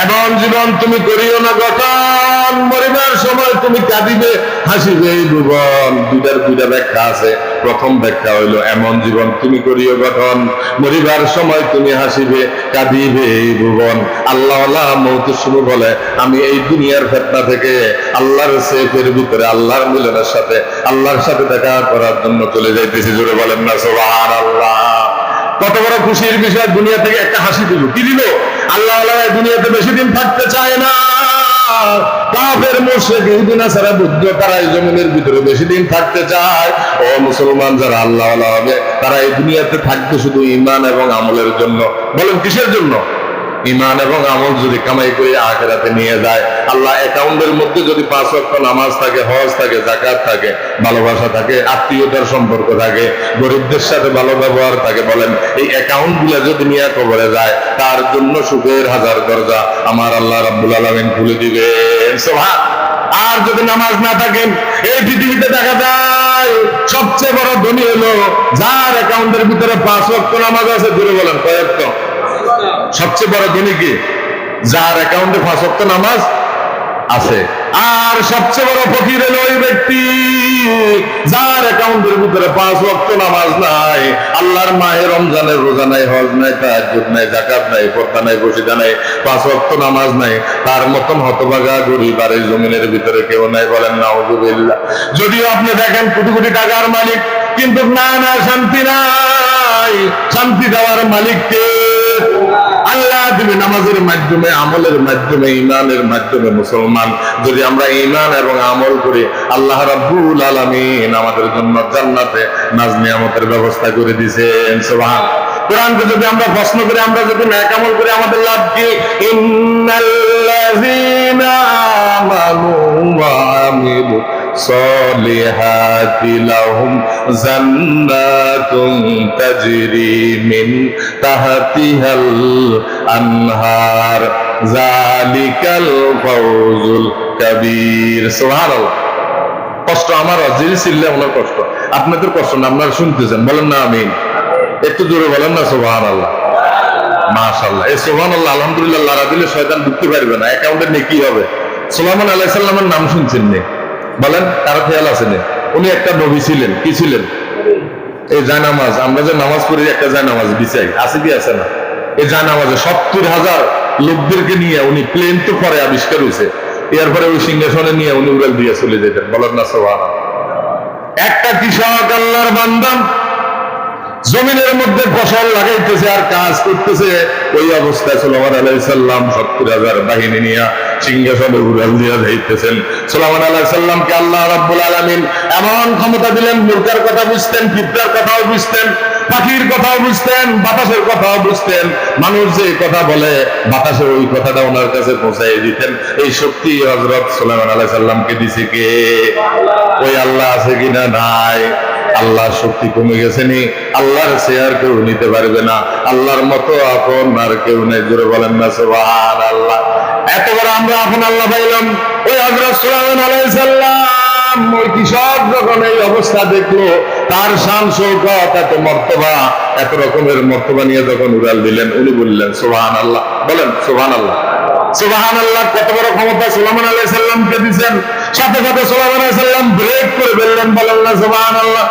এমন জীবন তুমি করিও না গঠন, মরিবার সময় তুমি কাঁদিবে হাসিবে ভুবন। দুইটা ব্যাখ্যা আছে। প্রথম ব্যাখ্যা হইল এমন জীবন তুমি করিও গঠন, মরিবার সময় তুমি হাসিবে কাঁদিবে ভুবন। আল্লাহওয়ালা মওতের সময় বলে আমি এই দুনিয়ার ফিতনা থেকে আল্লাহর সেফের ভিতরে আল্লাহর মিলনের সাথে আল্লাহর সাথে দেখা করার জন্য চলে যাইতেছি। জোরে বলেন না সুবহানাল্লাহ। কত বড় খুশির বিষয়! দুনিয়া থেকে একটা হাসি দিল। কি দিল? আল্লাহ দুনিয়াতে বেশি দিন থাকতে চায় না। কাফের মুশরিক ইহুদি নাসারা বুদ্ধ তারা এই জমিনের ভিতরে বেশি দিন থাকতে চায়। ও মুসলমান, যারা আল্লাহ হবে তারা এই দুনিয়াতে থাকবে শুধু ঈমান এবং আমলের জন্য। বলেন কিসের জন্য? ঈমান এবং আমল যদি কামাই করে আখিরাতে নিয়ে যায়। আল্লাহ অ্যাকাউন্টের মধ্যে যদি 5 ওয়াক্ত নামাজ থাকে, হজ থাকে, যাকাত থাকে, ভালোবাসা থাকে, আত্মীয়তার সম্পর্ক থাকে, গরিবদের সাথে ভালো ব্যবহার থাকে, বলেন এই অ্যাকাউন্ট গুলা যদি নিয়ে কবরে যায়, তার জন্য সুখের হাজার দরজা আমার আল্লাহ রাব্বুল আলামিন খুলে দিবেন। সুবহান। আর যদি নামাজ না থাকেন, এই পৃথিবীতে দেখা যায় সবচেয়ে বড় ধনী হলো যার অ্যাকাউন্টের ভিতরে 5 ওয়াক্ত নামাজ আছে। জোরে বলেন কয় ওয়াক্ত? সবচেয়ে বড় ধনী কি? যার অ্যাকাউন্টে 5 ওয়াক্ত নামাজ আছে। আর সবচেয়ে বড় ফকির হলো ওই ব্যক্তি যার অ্যাকাউন্টের ভিতরে 5 ওয়াক্ত নামাজ নাই, আল্লাহর মাহে রমজানের রোজা নাই, হজ নাই, তাহাজ্জুদ নাই, যাকাত নাই, পর্দা নাই, বসিদা নাই, 5 ওয়াক্ত নামাজ নাই। তার মতন হতভাগা গরিব আর এই জমিনের ভিতরে কেউ নাই। বলেন নাউযুবিল্লাহ। যদিও আপনি দেখেন কোটি কোটি টাকার মালিক, কিন্তু না শান্তি নাই। শান্তি দেওয়ার মালিক কে? আল্লাহ দিবে নামাজের মাধ্যমে, আমলের মাধ্যমে, ঈমানের মাধ্যমে। মুসলমান, যদি আমরা ঈমান এবং আমল করি, আল্লাহ রাব্বুল আলামিন আমাদের জন্য জান্নাতে নাজ নিয়ামতের ব্যবস্থা করে দিয়েছেন। সুবহান। কোরআনকে যদি আমরা প্রশ্ন করি, আমরা যদি নেক আমল করি, আমাদের লাভ কি? ইন্নাল্লাযীনা আমানু ওয়া আমিলু সলিহাতি লাহুম জান্নাতুন তাজরি মিন তাহতিহাল আনহার যালিকাল ফাওজুল কাবীর। সুবহানাল্লাহ। কষ্ট আমার, যিনি ছিলেন ওনার কষ্ট, আপনাদের কষ্ট না, আপনারা শুনতেছেন। বলেন না আমিন। একটু জোরে বলেন না সুবহানাল্লাহ। মাশাআল্লাহ। এই সুবহানাল্লাহ আলহামদুলিল্লাহ লারা দিলে শয়তান ঢুকতে পারবে না। অ্যাকাউন্টে নেকি হবে। সুলাইমান আলাইহিস সালামের নাম শুনছেন নে? বলেন, কারো খেয়াল আছে না? উনি একটা নবী ছিলেন। কি ছিলেন? এই জায়নামাজ, আমরা যে নামাজ পড়ি একটা জায়নামাজ বিছাই, আছে কি আছে না? এই জায়নামাজে 70,000 লোকদেরকে নিয়ে উনি প্লেন তো পরে আবিষ্কার হয়েছে, এরপরে ওই সিংহাসনে নিয়ে উনি উড়াল দিয়ে চলে যেতেন। বলেন না সুবহানাল্লাহ। একটা কৃষক আল্লাহর বান্দা জমিনের মধ্যে ফসল লাগাইতেছে আর কাজ করতেছে, ওই অবস্থায় সুলাইমান আলাইহিস সালাম 70,000 বাহিনী নিয়ে সিংহাসনে উড়াল দিয়ে যাইতেছেন। সুলাইমান আলাইহিস সালামকে আল্লাহ রাব্বুল আলামিন এমন ক্ষমতা দিলেন, মুরগার কথা বুঝতেন, পিঁপড়ার কথাও বুঝতেন, পাখির কথাও বুঝতেন, বাতাসের কথাও বুঝতেন। মানুষ যে কথা বলে বাতাসে ওই কথাটা ওনার কাছে পৌঁছাই দিতেন। এই শক্তি হযরত সুলাইমান আলাইহিস সালামকে দিছে কে? ওই আল্লাহ আছে কিনা? নাই। আল্লাহর শক্তি কমে গেছে নি? আল্লাহর শেয়ার কেউ নিতে পারবে না। আল্লাহর মতো আপন আর কেউ নেই। জোরে বলেন না সুবহানাল্লাহ। এত বড় আমরা আপন আল্লাহ পাইলাম। ওই হযরত সুলাইমান আলাইহিস সালাম, ওই কৃষক যখন এই অবস্থা দেখলো, তার শান শৌকত, এত মর্তবা, এত রকমের মর্তবা নিয়ে যখন উড়াল দিলেন, উনি বললেন সুবহানাল্লাহ। বলেন সুবহানাল্লাহ। সুবহানাল্লাহ। কত বড় ক্ষমতা সুলাইমান আলাইহিস সালামকে দিয়েছেন। সাথে সাথে সুলাইমান আলাইহিস সালাম ব্রেক করে ফেললেন। বলেন না সুবহানাল্লাহ।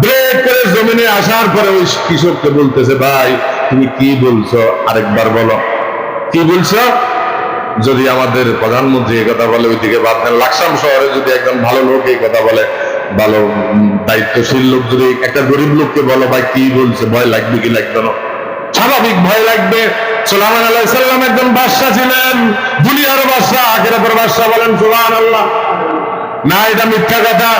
ব্রেক করে জমিনে আসার পরে ওই কৃষককে বলতেছে, ভাই তুমি কি বলছো? আরেকবার বলো, কি বলছো? যদি আমাদের প্রধানমন্ত্রী এই কথা বলে, ওইদিকে বাদ দেন। লাকসাম শহরে যদি একজন ভালো লোক এই কথা বলে, ভালো দায়িত্বশীল লোক যদি একটা গরিব লোককে বলো ভাই কি বলছে, ভয় লাগবে কি লাগবে না? স্বাভাবিক ভয় লাগবে। সুলাইমান আলাইহিস সালাম একজন বাদশা ছিলেন, দুনিয়ার বাদশা, আখিরাতের বাদশা। বলেন সুবহানাল্লাহ। না, এটা মিথ্যা কথা।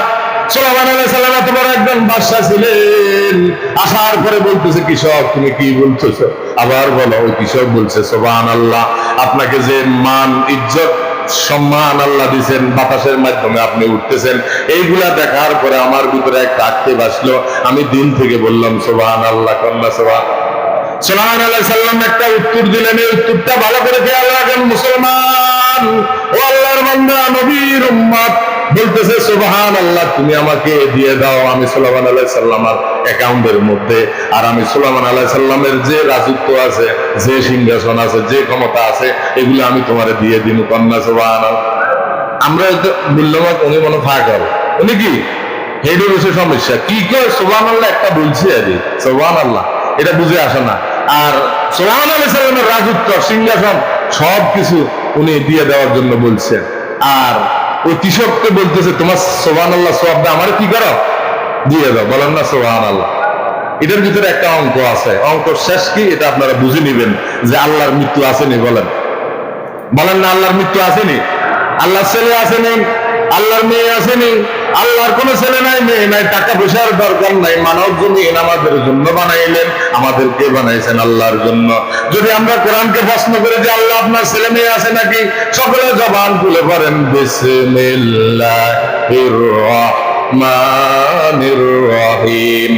সুলাইমান আলাইহিস সালাম এত বড় একজন বাদশা ছিলেন, আসার পরে বলতেছে কৃষক তুমি কি বলতেছো? আবার বলো। ওই কৃষক বলছে সুবহানাল্লাহ, আপনাকে যে মান ইজ্জত সম্মান আল্লাহ দিয়েছেন, বাতাসের মাধ্যমে আপনি উঠতেছেন, এইগুলা দেখার পরে আমার ভিতরে একটা আক্ষেপ আসলো। আমি দিল থেকে বললাম সুবহানাল্লাহ, কন্যা সুবহান। সুলাইমান আলাইহিস সালাম একটা উত্তর দিলেন, এই উত্তরটা ভালো করে খেয়াল রাখেন মুসলমান ও আল্লাহর বান্দা, নবীর উম্মত। বলতেছে সুবহানাল্লাহ, তুমি আমাকে দিয়ে দাও, আমি সুলাইমান আলাইহিস সালামের অ্যাকাউন্টের মধ্যে, আর আমি সুলাইমান আলাইহিস সালামের যে রাজত্ব আছে, যে সিংহাসন আছে, যে ক্ষমতা আছে, এগুলো আমি তোমারে দিয়ে দিন। কন্যা সুবহানাল্লাহ। আমরা বললাম উনি মনে ফাঁকাল, উনি কি হেডে বসে সমস্যা কি করে সুবহানাল্লাহ একটা বলছি আরে সুবহানাল্লাহ, এটা বুঝে আসে না। আর সুলাইমান আলাইহিস সালামের রাজত্ব, সিংহাসন সবকিছু উনি দিয়ে দেওয়ার জন্য বলছেন। আর ওই কৃষককে বলতেছে তোমার সুবহানাল্লাহ সওয়াবটা আমার কি করো, দিয়ে দাও। বলেন না সুবহানাল্লাহ। এটার ভিতরে একটা অঙ্ক আছে, অঙ্ক শেষ কি এটা আপনারা বুঝে নিবেন যে আল্লাহর মৃত্যু আসেনি। বলেন বলেন না আল্লাহর মৃত্যু আসেনি? আল্লাহর ছেলে আসেনি, আল্লাহর মেয়ে আসেনি। আল্লাহর কোনো ছেলে নাই, মেয়ে নাই, টাকা পয়সার দরকার নাই। মানব জমিন আমাদের জন্য বানাইলেন, আমাদেরকে বানাইছেন আল্লাহর জন্য। যদি আমরা কোরআনকে প্রশ্ন করি যে আল্লাহ আপনার ছেলে মেয়ে আছে নাকি, সকলে জবান খুলে পড়েন বিসমিল্লাহির রহমানির রহিম।